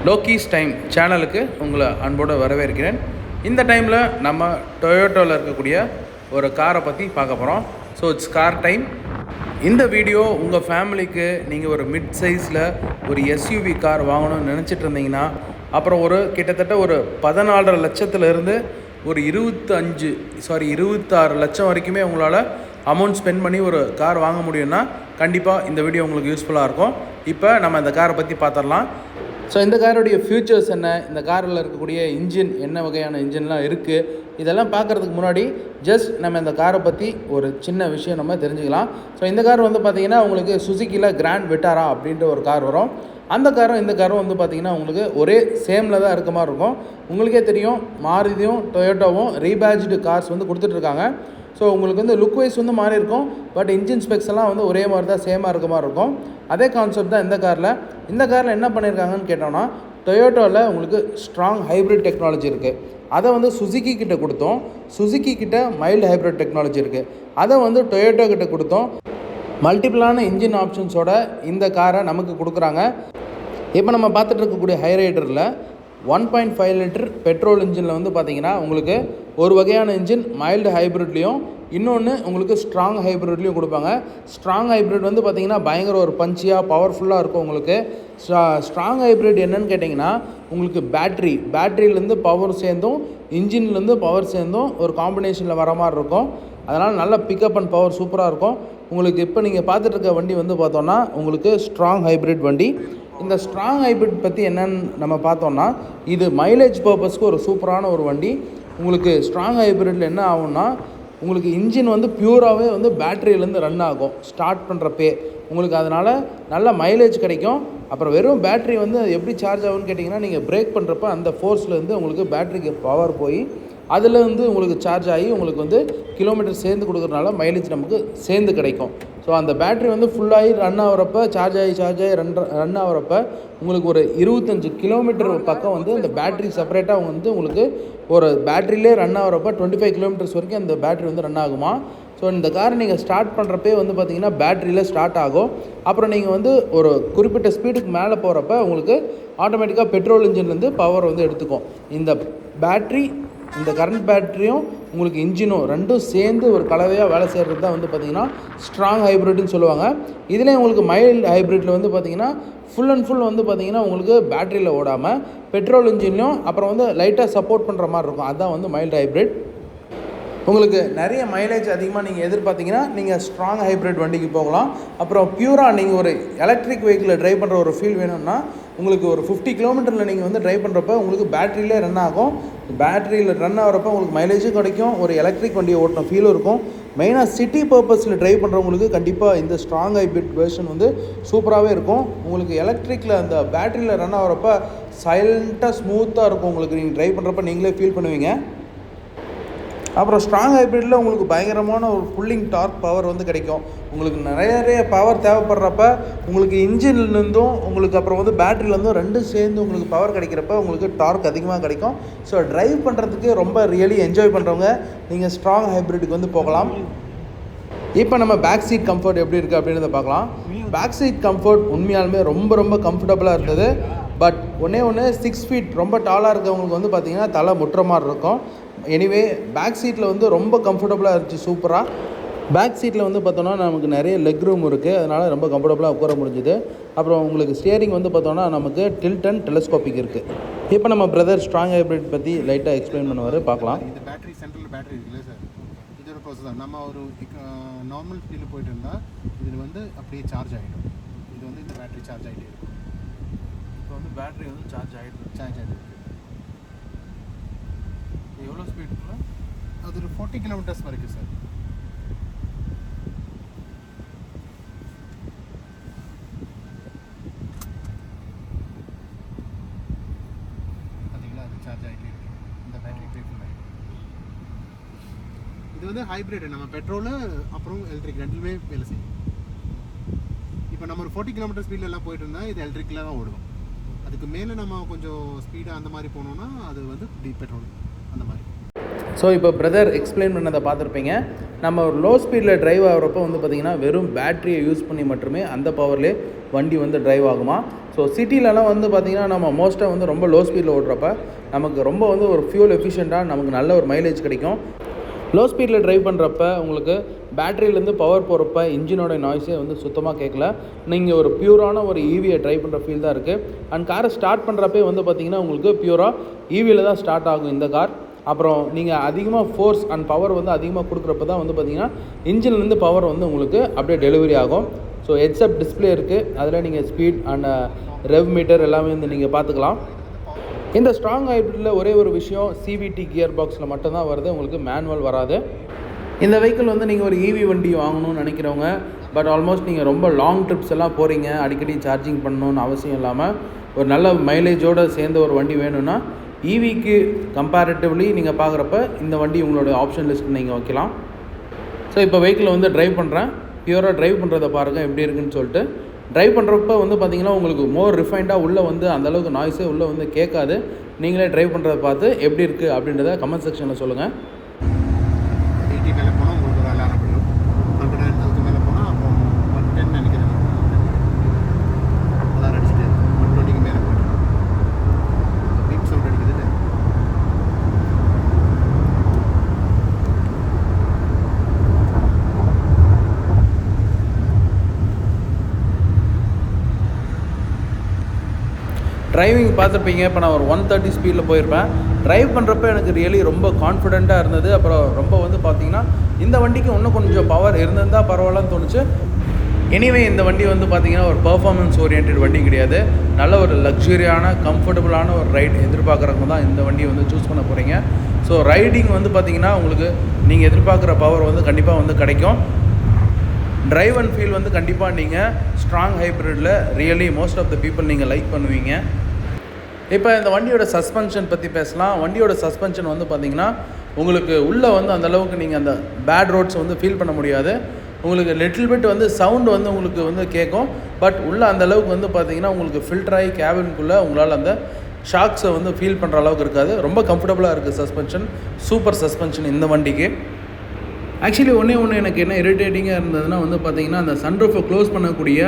லோக்கீஸ் time சேனலுக்கு உங்களை அன்போடு வரவேற்கிறேன். இந்த டைமில் நம்ம டொயோட்டோவில் இருக்கக்கூடிய ஒரு காரை பற்றி பார்க்க போகிறோம். So it's car time. இந்த வீடியோ உங்கள் ஃபேமிலிக்கு நீங்கள் ஒரு மிட் சைஸில் ஒரு எஸ்யூவி கார் வாங்கணும்னு நினச்சிட்டு இருந்தீங்கன்னா, அப்புறம் கிட்டத்தட்ட ஒரு 14.5 லட்சத்துலேருந்து ஒரு 26 லட்சம் வரைக்குமே உங்களால் அமௌண்ட் ஸ்பெண்ட் பண்ணி ஒரு கார் வாங்க முடியும்னா கண்டிப்பாக இந்த வீடியோ உங்களுக்கு யூஸ்ஃபுல்லாக இருக்கும். இப்போ நம்ம இந்த காரை பற்றி பார்த்துடலாம். ஸோ இந்த காரோடைய ஃபியூச்சர்ஸ் என்ன, இந்த காரில் இருக்கக்கூடிய இன்ஜின் என்ன வகையான இன்ஜின்லாம் இருக்குது, இதெல்லாம் பார்க்குறதுக்கு முன்னாடி ஜஸ்ட் நம்ம இந்த காரை பற்றி ஒரு சின்ன விஷயம் நம்ம தெரிஞ்சுக்கலாம். ஸோ இந்த கார் பார்த்திங்கன்னா உங்களுக்கு சுசுக்கியில் கிராண்ட் விட்டாரா அப்படின்ற ஒரு கார் வரும். அந்த காரும் இந்த காரும் பார்த்திங்கன்னா உங்களுக்கு ஒரே சேமில் தான் இருக்க மாதிரி இருக்கும். உங்களுக்கே தெரியும், மாருதியும் டொயோட்டோவும் ரீபேட்ச்டு கார்ஸ் கொடுத்துட்ருக்காங்க. ஸோ உங்களுக்கு லுக் வைஸ் மாறி இருக்கும், பட் இன்ஜின் ஸ்பெக்ஸ் எல்லாம் ஒரே மாதிரி தான் சேமாக இருக்க மாதிரி இருக்கும். அதே கான்செப்ட் தான் இந்த காரில் என்ன பண்ணியிருக்காங்கன்னு கேட்டோம்னா, டொயோட்டோவில் உங்களுக்கு ஸ்ட்ராங் ஹைப்ரிட் டெக்னாலஜி இருக்குது. அதை சுசுக்கி கிட்ட கொடுத்தோம். சுசுக்கி கிட்ட மைல்டு ஹைப்ரிட் டெக்னாலஜி இருக்குது. அதை டொயோட்டோ கிட்ட கொடுத்தோம். மல்டிபிளான இன்ஜின் ஆப்ஷன்ஸோட இந்த காரை நமக்கு கொடுக்குறாங்க. இப்போ நம்ம பார்த்துட்டு இருக்கக்கூடிய ஹைரைடரில் 1.5 லிட்டர் பெட்ரோல் இன்ஜினில் பார்த்திங்கன்னா உங்களுக்கு ஒரு வகையான இன்ஜின் மைல்டு ஹைப்ரிட்லேயும், இன்னொன்று உங்களுக்கு ஸ்ட்ராங் ஹைப்ரிட்லேயும் கொடுப்பாங்க. ஸ்ட்ராங் ஹைப்ரிட் பார்த்திங்கன்னா பயங்கர ஒரு பஞ்சியாக பவர்ஃபுல்லாக இருக்கும். உங்களுக்கு ஸ்ட்ராங் ஹைப்ரிட் என்னன்னு கேட்டிங்கன்னா, உங்களுக்கு பேட்ரியிலேருந்து பவர் சேர்ந்தும் இன்ஜின்லேருந்து பவர் சேர்ந்தும் ஒரு காம்பினேஷனில் வர மாதிரி இருக்கும். அதனால் நல்ல பிக்கப் அண்ட் பவர் சூப்பராக இருக்கும். உங்களுக்கு இப்போ நீங்கள் பார்த்துட்டு இருக்க வண்டி பார்த்தோன்னா உங்களுக்கு ஸ்ட்ராங் ஹைப்ரிட் வண்டி. இந்த ஸ்ட்ராங் ஹைப்ரிட் பற்றி என்னன்னு நம்ம பார்த்தோன்னா, இது மைலேஜ் பர்பஸ்க்கு ஒரு சூப்பரான ஒரு வண்டி. உங்களுக்கு ஸ்ட்ராங் ஹைப்ரிட்டில் என்ன ஆகும்னா, உங்களுக்கு இன்ஜின் பியூராகவே பேட்டரியிலேருந்து ரன் ஆகும் ஸ்டார்ட் பண்ணுறப்பே. உங்களுக்கு அதனால் நல்ல மைலேஜ் கிடைக்கும். அப்புறம் வெறும் பேட்ரி எப்படி சார்ஜ் ஆகும்னு கேட்டிங்கன்னா, நீங்கள் பிரேக் பண்ணுறப்ப அந்த ஃபோர்ஸ்லேருந்து உங்களுக்கு பேட்டரிக்கு பவர் போய் அதில் உங்களுக்கு சார்ஜ் ஆகி உங்களுக்கு கிலோமீட்டர் சேர்ந்து கொடுக்குறதுனால மைலேஜ் நமக்கு சேர்ந்து கிடைக்கும். ஸோ அந்த பேட்ரி ஃபுல்லாகி ரன் ஆகிறப்ப சார்ஜ் ஆகி ரன் ஆகிறப்ப உங்களுக்கு ஒரு 25 கிலோமீட்டர் பக்கம் இந்த பேட்ரி செப்பரேட்டாக உங்களுக்கு ஒரு பேட்டரியிலே ரன் ஆகிறப்ப 25 கிலோமீட்டர்ஸ் வரைக்கும் அந்த பேட்ரி ரன் ஆகுமா. ஸோ இந்த காரை நீங்கள் ஸ்டார்ட் பண்ணுறப்பே பார்த்திங்கன்னா பேட்டரியில் ஸ்டார்ட் ஆகும். அப்புறம் நீங்கள் ஒரு குறிப்பிட்ட ஸ்பீடுக்கு மேலே போகிறப்ப உங்களுக்கு ஆட்டோமேட்டிக்காக பெட்ரோல் இன்ஜின்லேருந்து பவர் எடுத்துக்கும். இந்த பேட்ரி, இந்த கரண்ட் பேட்டரியும் உங்களுக்கு இன்ஜினும் ரெண்டும் சேர்ந்து ஒரு கலவையாக வேலை செய்கிறது தான் பார்த்திங்கன்னா ஸ்ட்ராங் ஹைப்ரிட்னு சொல்லுவாங்க. இதில் உங்களுக்கு மைல்டு ஹைப்ரிட்டில் பார்த்திங்கன்னா ஃபுல் அண்ட் ஃபுல் பார்த்திங்கன்னா உங்களுக்கு பேட்டரியில் ஓடாமல் பெட்ரோல் இன்ஜின்லையும் அப்புறம் லைட்டாக சப்போர்ட் பண்ணுற மாதிரி இருக்கும். அதுதான் மைல்டு ஹைப்ரிட். உங்களுக்கு நிறைய மைலேஜ் அதிகமாக நீங்கள் எதிர்பார்த்தீங்கன்னா நீங்கள் ஸ்ட்ராங் ஹைப்ரிட் வண்டிக்கு போகலாம். அப்புறம் பியூராக நீங்கள் ஒரு எலக்ட்ரிக் வெஹிக்கிளில் ட்ரைவ் பண்ணுற ஒரு ஃபீல் வேணும்னா, உங்களுக்கு ஒரு 50 கிலோமீட்டரில் நீங்கள் ட்ரைவ் பண்ணுறப்ப உங்களுக்கு பேட்டரியிலே ரன் ஆகும். பேட்டரியில் ரன் ஆகிறப்ப உங்களுக்கு மைலேஜும் கிடைக்கும், ஒரு எலக்ட்ரிக் வண்டியை ஓட்டின ஃபீலும் இருக்கும். மெயினாக சிட்டி பர்பஸில் ட்ரைவ் பண்ணுறவங்களுக்கு கண்டிப்பாக இந்த ஸ்ட்ராங் ஹைப்ரிட் வெர்ஷன் சூப்பராகவே இருக்கும். உங்களுக்கு எலக்ட்ரிக்கில் அந்த பேட்டரியில் ரன் ஆகிறப்ப சைலண்ட்டாக ஸ்மூத்தாக இருக்கும். உங்களுக்கு நீங்கள் ட்ரைவ் பண்ணுறப்ப நீங்களே ஃபீல் பண்ணுவீங்க. அப்புறம் ஸ்ட்ராங் ஹைப்ரிட்டில் உங்களுக்கு பயங்கரமான ஒரு புல்லிங் டார்க் பவர் கிடைக்கும். உங்களுக்கு நிறைய பவர் தேவைப்படுறப்ப உங்களுக்கு இன்ஜின்லேருந்தும் உங்களுக்கு அப்புறம் பேட்டரியிலேருந்தும் ரெண்டும் சேர்ந்து உங்களுக்கு பவர் கிடைக்கிறப்ப உங்களுக்கு டார்க் அதிகமாக கிடைக்கும். ஸோ ட்ரைவ் பண்ணுறதுக்கு ரொம்ப ரியலி என்ஜாய் பண்ணுறவங்க நீங்கள் ஸ்ட்ராங் ஹைப்ரிட்டுக்கு போகலாம். இப்போ நம்ம பேக் சீட் கம்ஃபர்ட் எப்படி இருக்குது அப்படின்றத பார்க்கலாம். பேக் சீட் கம்ஃபர்ட் உண்மையாலுமே ரொம்ப கம்ஃபர்டபுளாக இருந்தது. பட் ஒன்று 6 ஃபீட் ரொம்ப டாலாக இருக்கவங்களுக்கு பார்த்திங்கன்னா தலை முட்டுற மாதிரி இருக்கும். எனிவே பேக் சீட்டில் ரொம்ப கம்ஃபர்டபுளாக இருந்துச்சு. சூப்பராக பேக் சீட்டில் பார்த்தோன்னா நமக்கு நிறைய லெக் ரூம் இருக்குது. அதனால் ரொம்ப கம்ஃபர்டபுளாக உட்கார முடிஞ்சுது. அப்புறம் உங்களுக்கு ஸ்டியரிங் பார்த்தோன்னா நமக்கு டில்ட் அண்ட் டெலஸ்கோபிக் இருக்குது. இப்போ நம்ம பிரதர் ஸ்ட்ராங் ஹைப்ரிட் பற்றி லைட்டாக எக்ஸ்பிளைன் பண்ணுவார், பார்க்கலாம். இந்த பேட்டரி சென்ட்ரல் பேட்டரி இருக்குல்ல சார், இதோட ப்ராசஸ் தான். நம்ம ஒரு நார்மல் ஸ்பீடில் போயிட்டு இருந்தால் இதில் அப்படியே சார்ஜ் ஆகிடும். இது இந்த பேட்டரி சார்ஜ் ஆகிட்டே இருக்கும். இப்போ பேட்டரி சார்ஜ் ஆகிட்டு எவ்வளோ ஸ்பீடுக்குள்ள அது ஒரு 40 கிலோமீட்டர்ஸ் வரைக்கும் சார். பார்த்தீங்களா, அது சார்ஜ் ஆகிட்டே இருக்கு. இந்த பேட்டரி ஃபுல் ஆகிடும். இது ஹைப்ரிட். நம்ம பெட்ரோலு அப்புறம் எலக்ட்ரிக் ரெண்டுமே வேலை செய்யும். இப்போ நம்ம ஒரு 40 கிலோமீட்டர் ஸ்பீடில் எல்லாம் போயிட்டு இருந்தால் இது எலக்ட்ரிக்கில் தான் ஓடுவோம். அதுக்கு மேலே நம்ம கொஞ்சம் ஸ்பீடாக அந்த மாதிரி போனோம்னா அது பெட்ரோல் அந்த மாதிரி. ஸோ இப்போ பிரதர் எக்ஸ்பிளைன் பண்ணதை பார்த்துருப்பீங்க. நம்ம ஒரு லோ ஸ்பீடில் ட்ரைவ் ஆகிறப்போ பார்த்திங்கன்னா வெறும் பேட்டரியை யூஸ் பண்ணி மட்டுமே அந்த பவர்லேயே வண்டி டிரைவ் ஆகுமா. ஸோ சிட்டிலலாம் வந்து பார்த்திங்கன்னா நம்ம மோஸ்ட்டாக வந்து ரொம்ப லோ ஸ்பீடில் ஓடுறப்ப நமக்கு ரொம்ப வந்து ஒரு ஃபியூல் எஃபிஷியண்ட்டாக நமக்கு நல்ல ஒரு மைலேஜ் கிடைக்கும். லோ ஸ்பீடில் ட்ரைவ் பண்ணுறப்ப உங்களுக்கு பேட்டரியிலேருந்து பவர் போகிறப்ப இன்ஜினோட நாய்ஸே வந்து சுத்தமாக கேட்கல. நீங்கள் ஒரு பியூரான ஒரு ஈவியை ட்ரைவ் பண்ணுற ஃபீல் தான் இருக்குது. அண்ட் காரை ஸ்டார்ட் பண்ணுறப்பே வந்து பார்த்திங்கன்னா உங்களுக்கு பியூராக ஈவியில் தான் ஸ்டார்ட் ஆகும் இந்த கார். அப்புறம் நீங்கள் அதிகமாக ஃபோர்ஸ் அண்ட் பவர் வந்து அதிகமாக கொடுக்குறப்ப தான் வந்து பார்த்திங்கன்னா இன்ஜின்லேருந்து பவர் வந்து உங்களுக்கு அப்படியே டெலிவரி ஆகும். ஸோ ஹெட்ஸ்அப் டிஸ்பிளே இருக்குது, அதில் நீங்கள் ஸ்பீட் அண்ட் ரெவ் மீட்டர் எல்லாமே வந்து நீங்கள் பார்த்துக்கலாம். இந்த ஸ்ட்ராங் ஹைப்ரிட்டில் ஒரே ஒரு விஷயம், சிவிடி கியர் பாக்ஸில் மட்டும்தான் வருது, உங்களுக்கு மேனுவல் வராது. இந்த வெஹிக்கிள் வந்து நீங்கள் ஒரு ஈவி வண்டி வாங்கணும்னு நினைக்கிறவங்க, பட் ஆல்மோஸ்ட் நீங்கள் ரொம்ப லாங் ட்ரிப்ஸ் எல்லாம் போகிறீங்க, அடிக்கடி சார்ஜிங் பண்ணணுன்னு அவசியம் இல்லாமல் ஒரு நல்ல மைலேஜோடு சேர்ந்த ஒரு வண்டி வேணும்னா ஈவிக்கு கம்பேரிட்டிவ்லி நீங்கள் பார்க்குறப்ப இந்த வண்டி உங்களோட ஆப்ஷன் லிஸ்ட்டு நீங்கள் வைக்கலாம். ஸோ இப்போ வெஹிக்கிளை வந்து ட்ரைவ் பண்ணுறேன், பியூராக ட்ரைவ் பண்ணுறதை பாருங்கள் எப்படி இருக்குன்னு சொல்லிட்டு. ட்ரைவ் பண்ணுறப்ப வந்து பார்த்திங்கன்னா உங்களுக்கு மோர் ரிஃபைண்டாக உள்ளே வந்து அந்தளவுக்கு நாய்ஸே உள்ளே வந்து கேட்காது. நீங்களே ட்ரைவ் பண்ணுறதை பார்த்து எப்படி இருக்குது அப்படின்றத கமெண்ட் செக்ஷனில் சொல்லுங்கள். 80 மேலே போனால் உங்களுக்கு ஒரு அலாரம் விடும், 100 மேலே போனால் அப்புறம் 110 நினைக்கிறேன் அலாரம் அடிச்சுட்டு 120 மேலே போய்ட்டு பீப் சவுண்ட் அடிக்குது. டிரைவிங் பார்த்துருப்பீங்க, இப்போ நான் ஒரு 130 ஸ்பீடில் போயிருப்பேன். ட்ரைவ் பண்ணுறப்ப எனக்கு ரியலி ரொம்ப கான்ஃபிடெண்ட்டாக இருந்தது. அப்புறம் ரொம்ப வந்து பார்த்திங்கன்னா இந்த வண்டிக்கு இன்னும் கொஞ்சம் பவர் இருந்திருந்தால் பரவாயில்லன்னு தோணுச்சு. எனிவே இந்த வண்டி வந்து பார்த்திங்கன்னா ஒரு பர்ஃபார்மன்ஸ் ஓரியன்ட் வண்டி கிடையாது, நல்ல ஒரு லக்ஸுரியான கம்ஃபர்டபுளான ஒரு ரைட் எதிர்பார்க்குறவங்க தான் இந்த வண்டியை வந்து சூஸ் பண்ண போகிறீங்க. ஸோ ரைடிங் வந்து பார்த்திங்கன்னா உங்களுக்கு நீங்கள் எதிர்பார்க்குற பவர் வந்து கண்டிப்பாக வந்து கிடைக்கும். ட்ரைவ் அண்ட் ஃபீல் வந்து கண்டிப்பாக நீங்கள் ஸ்ட்ராங் ஹைப்ரிட்டில் really most of the people நீங்கள் லைக் பண்ணுவீங்க. இப்போ இந்த வண்டியோட சஸ்பென்ஷன் பற்றி பேசலாம். வண்டியோட சஸ்பென்ஷன் வந்து பார்த்திங்கன்னா உங்களுக்கு உள்ளே வந்து அந்தளவுக்கு நீங்கள் அந்த பேட் ரோட்ஸ் வந்து ஃபீல் பண்ண முடியாது. உங்களுக்கு லிட்டில் பிட் வந்து சவுண்டு வந்து உங்களுக்கு வந்து கேட்கும், பட் உள்ளே அந்தளவுக்கு வந்து பார்த்திங்கன்னா உங்களுக்கு ஃபில்டராகி கேபினுக்குள்ளே உங்களால் அந்த ஷாக்ஸை வந்து ஃபீல் பண்ணுற அளவுக்கு இருக்காது. ரொம்ப கம்ஃபர்டபுளாக இருக்குது சஸ்பென்ஷன், சூப்பர் சஸ்பென்ஷன் இந்த வண்டிக்கு. ஆக்சுவலி ஒன்று எனக்கு என்ன இரிட்டேட்டிங்காக இருந்ததுன்னா வந்து பார்த்திங்கன்னா அந்த சன்ரூஃபை க்ளோஸ் பண்ணக்கூடிய,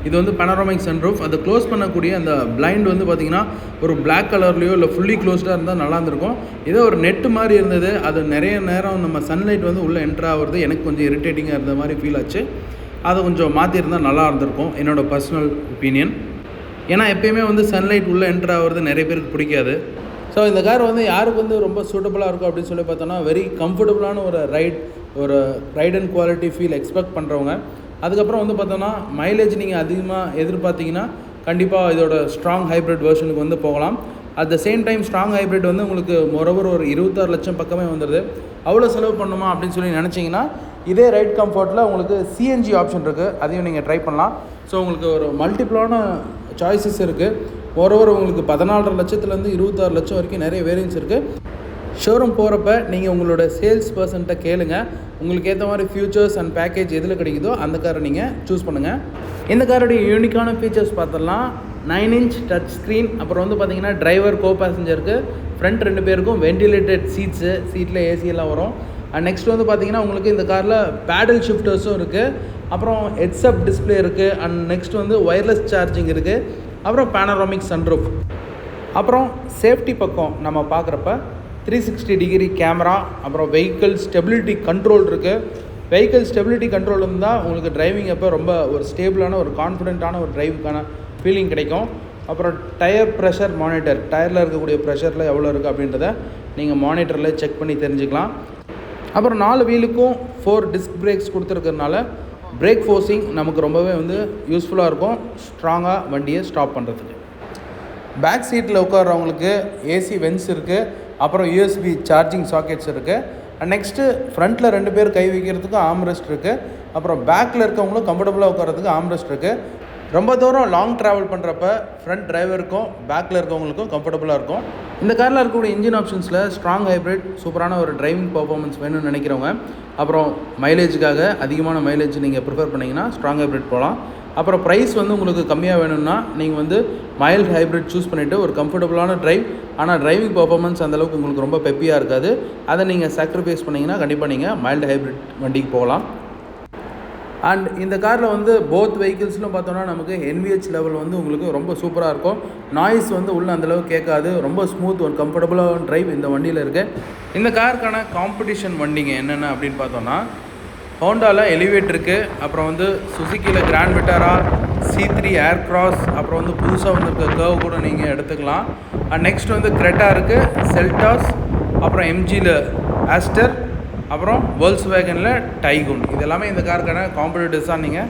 இது வந்து பனோரமிக் சன்ரூஃப், அதை க்ளோஸ் பண்ணக்கூடிய அந்த பிளைண்ட் வந்து பார்த்திங்கன்னா ஒரு பிளாக் கலர்லேயோ இல்லை ஃபுல்லி க்ளோஸ்டாக இருந்தால் நல்லா இருந்திருக்கும். ஏதோ ஒரு நெட்டு மாதிரி இருந்தது, அது நிறைய நேரம் நம்ம சன்லைட் வந்து உள்ளே என்ட்ரு ஆகுறது எனக்கு கொஞ்சம் இரிட்டேட்டிங்காக இருந்த மாதிரி ஃபீல் ஆச்சு. அதை கொஞ்சம் மாற்றிருந்தால் நல்லா இருந்திருக்கும், என்னோடய பர்சனல் ஒப்பீனியன். ஏன்னா எப்பயுமே வந்து சன்லைட் உள்ளே என்ட்ரு ஆகிறது நிறைய பேருக்கு பிடிக்காது. ஸோ இந்த கார் வந்து யாருக்கு வந்து ரொம்ப சூட்டபுளாக இருக்கும் அப்படின்னு சொல்லி பார்த்தோன்னா வெரி கம்ஃபர்டபுளான ஒரு right and quality feel expect பண்ணுறவங்க. அதுக்கப்புறம் வந்து பார்த்தோன்னா மைலேஜ் நீங்கள் அதிகமாக எதிர்பார்த்தீங்கன்னா கண்டிப்பாக இதோட ஸ்ட்ராங் ஹைப்ரிட் வெர்ஷனுக்கு வந்து போகலாம். At the same time strong hybrid வந்து உங்களுக்கு மொரோவர் ஒரு 26 லட்சம் பக்கமே வந்துடுது. அவ்வளோ செலவு பண்ணுமா அப்படின்னு சொல்லி நினச்சிங்கன்னா இதே ரைட் கம்ஃபர்ட்டில் உங்களுக்கு சிஎன்ஜி ஆப்ஷன் இருக்குது, அதையும் நீங்கள் ட்ரை பண்ணலாம். ஸோ உங்களுக்கு ஒரு மல்டிபிளான சாய்ஸஸ் இருக்குது. மொரோவர் உங்களுக்கு 14.5 லட்சத்துலேருந்து 26 லட்சம் வரைக்கும் நிறைய வேரியன்ஸ் இருக்குது. ஷோரூம் போகிறப்ப நீங்கள் உங்களோட சேல்ஸ் பர்சன்ட்ட கேளுங்க, உங்களுக்கு ஏற்ற மாதிரி ஃபியூச்சர்ஸ் அண்ட் பேக்கேஜ் எதில் கிடைக்குதோ அந்த காரை நீங்கள் சூஸ் பண்ணுங்கள். இந்த காரோடைய யூனிக்கான ஃபீச்சர்ஸ் பார்த்துடலாம். 9 இன்ச் டச் ஸ்க்ரீன், அப்புறம் வந்து பார்த்திங்கன்னா டிரைவர் கோ பேசஞ்சருக்கு ஃப்ரண்ட் 2 பேருக்கும் வென்டிலேட்டட் சீட்டில் ஏசி எல்லாம் வரும். அண்ட் நெக்ஸ்ட் வந்து பார்த்திங்கன்னா உங்களுக்கு இந்த காரில் பேடல் ஷிஃப்டர்ஸும் இருக்குது, அப்புறம் ஹெட்ஸ்அப் டிஸ்பிளே இருக்குது, அண்ட் நெக்ஸ்ட் வந்து ஒயர்லெஸ் சார்ஜிங் இருக்குது, அப்புறம் பேனராமிக் சன்ரூஃப். அப்புறம் சேஃப்டி பக்கம் நம்ம பார்க்குறப்ப 360 டிகிரி கேமரா, அப்புறம் வெஹிக்கிள் ஸ்டெபிலிட்டி கண்ட்ரோல் இருக்குது. வெஹிக்கிள் ஸ்டெபிலிட்டி கண்ட்ரோல் இருந்தால் உங்களுக்கு டிரைவிங் அப்போ ரொம்ப ஒரு ஸ்டேபிளான ஒரு கான்ஃபிடென்ட்டான ஒரு டிரைவுக்கான ஃபீலிங் கிடைக்கும். அப்புறம் டயர் ப்ரெஷர் மானிட்டர், டயரில் இருக்கக்கூடிய ப்ரெஷரில் எவ்வளோ இருக்குது அப்படின்றத நீங்கள் மானிட்டரில் செக் பண்ணி தெரிஞ்சுக்கலாம். அப்புறம் 4 வீலுக்கும் 4 டிஸ்க் பிரேக்ஸ் கொடுத்துருக்கறனால பிரேக் ஃபோர்ஸிங் நமக்கு ரொம்பவே வந்து யூஸ்ஃபுல்லாக இருக்கும் ஸ்ட்ராங்காக வண்டியை ஸ்டாப் பண்ணுறதுக்கு. பேக் சீட்டில் உட்கார்றவங்களுக்கு ஏசி வென்ஸ் இருக்குது, அப்புறம் யூஎஸ்பி சார்ஜிங் சாக்கெட்ஸ் இருக்குது. அண்ட் நெக்ஸ்ட்டு ஃப்ரண்ட்டில் 2 பேர் கை வைக்கிறதுக்கு ஆம்ரெஸ்ட் இருக்குது, அப்புறம் பேக்கில் இருக்கவங்களும் கம்ஃபர்டபுளாக உட்காரத்துக்கு ஆம்ரெஸ்ட் இருக்குது. ரொம்ப தூரம் லாங் ட்ராவல் பண்ணுறப்ப ஃப்ரண்ட் டிரைவருக்கும் பேக்கில் இருக்கவங்களுக்கும் கம்ஃபர்டபுளாக இருக்கும். இந்த காரில் இருக்கக்கூடிய இன்ஜின் ஆப்ஷன்ஸில் ஸ்ட்ராங் ஹைப்ரிட் சூப்பரான ஒரு டிரைவிங் பர்ஃபார்மன்ஸ் வேணும்னு நினைக்கிறவங்க, அப்புறம் மைலேஜுக்காக அதிகமான மைலேஜ் நீங்கள் ப்ரிஃபர் பண்ணிங்கன்னா ஸ்ட்ராங் ஹைப்ரிட் போகலாம். அப்புறம் ப்ரைஸ் வந்து உங்களுக்கு கம்மியாக வேணும்னா நீங்கள் வந்து மைல்டு ஹைப்ரிட் சூஸ் பண்ணிவிட்டு ஒரு கம்ஃபர்டபுளான டிரைவ், ஆனால் டிரைவிங் பர்ஃபார்மன்ஸ் அந்தளவுக்கு உங்களுக்கு ரொம்ப பெப்பியாக இருக்காது, அதை நீங்கள் சாக்ரிஃபைஸ் பண்ணிங்கன்னா கண்டிப்பாக நீங்கள் மைல்டு ஹைப்ரிட் வண்டிக்கு போகலாம். அண்ட் இந்த காரில் வந்து போத் வெஹிக்கிள்ஸ்லும் பார்த்தோன்னா நமக்கு NVH லெவல் வந்து உங்களுக்கு ரொம்ப சூப்பராக இருக்கும். நாய்ஸ் வந்து உள்ளே அந்தளவுக்கு கேட்காது. ரொம்ப ஸ்மூத் ஒரு கம்ஃபர்டபுளாக ட்ரைவ் இந்த வண்டியில் இருக்குது. இந்த காருக்கான காம்படிஷன் வண்டிங்க என்னென்ன அப்படின்னு பார்த்தோன்னா ஹோண்டாவில் எலிவேட் இருக்குது. அப்புறம் வந்து சுசுக்கியில் கிராண்ட் விட்டாரா, C3 ஏர்க்ராஸ், அப்புறம் வந்து புதுசாக வந்துருக்க கர்வ் கூட நீங்கள் எடுத்துக்கலாம். அண்ட் நெக்ஸ்ட் வந்து கிரெட்டா இருக்குது, செல்டாஸ், அப்புறம் MGயில் ஆஸ்டர், அப்புறம் Volkswagenல டைகுன். இது எல்லாமே இந்த காருக்கான காம்படிட்டர்ஸாக நீங்கள்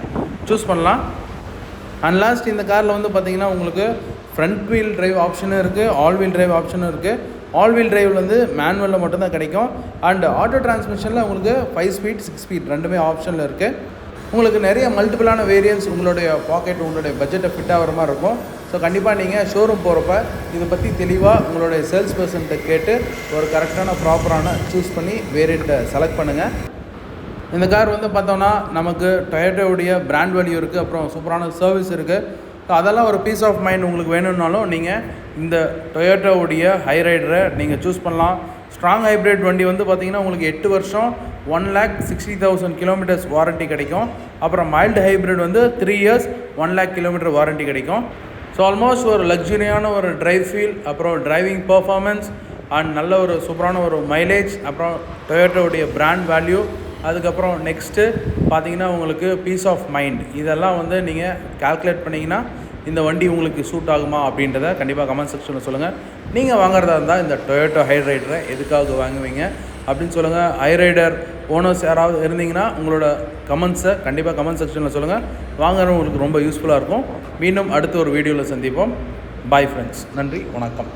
சூஸ் பண்ணலாம். அண்ட் லாஸ்ட் இந்த காரில் வந்து பார்த்திங்கன்னா உங்களுக்கு ஃப்ரண்ட் வீல் டிரைவ் ஆப்ஷனும் இருக்குது, ஆல் வீல் டிரைவ் ஆப்ஷனும் இருக்குது. ஆல் வீல் டிரைவில் வந்து மேனுவலில் மட்டும்தான் கிடைக்கும். அண்ட் ஆட்டோ டிரான்ஸ்மிஷனில் உங்களுக்கு 5 ஸ்பீட் 6 ஸ்பீட் ரெண்டுமே ஆப்ஷனில் இருக்குது. உங்களுக்கு நிறைய மல்டிபிளான வேரியன்ஸ் உங்களுடைய பாக்கெட் உங்களுடைய பட்ஜெட்டை ஃபிட் ஆகிற மாதிரி இருக்கும். ஸோ கண்டிப்பாக நீங்கள் ஷோரூம் போகிறப்ப இதை பற்றி தெளிவாக உங்களுடைய சேல்ஸ் பர்சன்கிட்ட கேட்டு ஒரு கரெக்டான ப்ராப்பரான சூஸ் பண்ணி வேரியண்ட்டை செலக்ட் பண்ணுங்கள். இந்த கார் வந்து பார்த்தோன்னா நமக்கு டொயோட்டாவுடைய பிராண்ட் வேல்யூ இருக்குது, அப்புறம் சூப்பரான சர்வீஸ் இருக்குது. ஸோ அதெல்லாம் ஒரு பீஸ் ஆஃப் மைண்ட் உங்களுக்கு வேணும்னாலும் நீங்கள் இந்த டொயோட்டாவுடைய ஹைரைடரை நீங்கள் சூஸ் பண்ணலாம். ஸ்ட்ராங் ஹைப்ரிட் வண்டி வந்து பார்த்திங்கன்னா உங்களுக்கு 8 வருஷம் 1,60,000 கிலோமீட்டர்ஸ் வாரண்ட்டி கிடைக்கும். அப்புறம் மைல்டு ஹைப்ரிட் வந்து 3 இயர்ஸ் 1 lakh கிலோமீட்டர் வாரண்ட்டி கிடைக்கும். ஸோ ஆல்மோஸ்ட் ஒரு லக்ஸுரியான ஒரு டிரைவ் ஃபீல், அப்புறம் டிரைவிங் பர்ஃபார்மன்ஸ் அண்ட் நல்ல ஒரு சூப்பரான ஒரு மைலேஜ், அப்புறம் டொயோட்டாவுடைய பிராண்ட் வேல்யூ, அதுக்கப்புறம் நெக்ஸ்ட்டு பார்த்தீங்கன்னா உங்களுக்கு பீஸ் ஆஃப் மைண்ட், இதெல்லாம் வந்து நீங்கள் கால்குலேட் பண்ணிங்கன்னா இந்த வண்டி உங்களுக்கு சூட் ஆகுமா அப்படின்றத கண்டிப்பாக கமெண்ட் செக்ஷனில் சொல்லுங்கள். நீங்கள் வாங்குறதா இருந்தால் இந்த டொயோட்டா ஹைரைடரை எதுக்காக வாங்குவீங்க அப்படின்னு சொல்லுங்கள். ஹைரைடர் ஓனர்ஸ் யாராவது இருந்தீங்கன்னா உங்களோட கமெண்ட்ஸை கண்டிப்பாக கமெண்ட் செக்ஷனில் சொல்லுங்கள். வாங்குறவங்களுக்கு ரொம்ப யூஸ்ஃபுல்லாக இருக்கும். மீண்டும் அடுத்த ஒரு வீடியோவில் சந்திப்போம். Bye friends. நன்றி, வணக்கம்.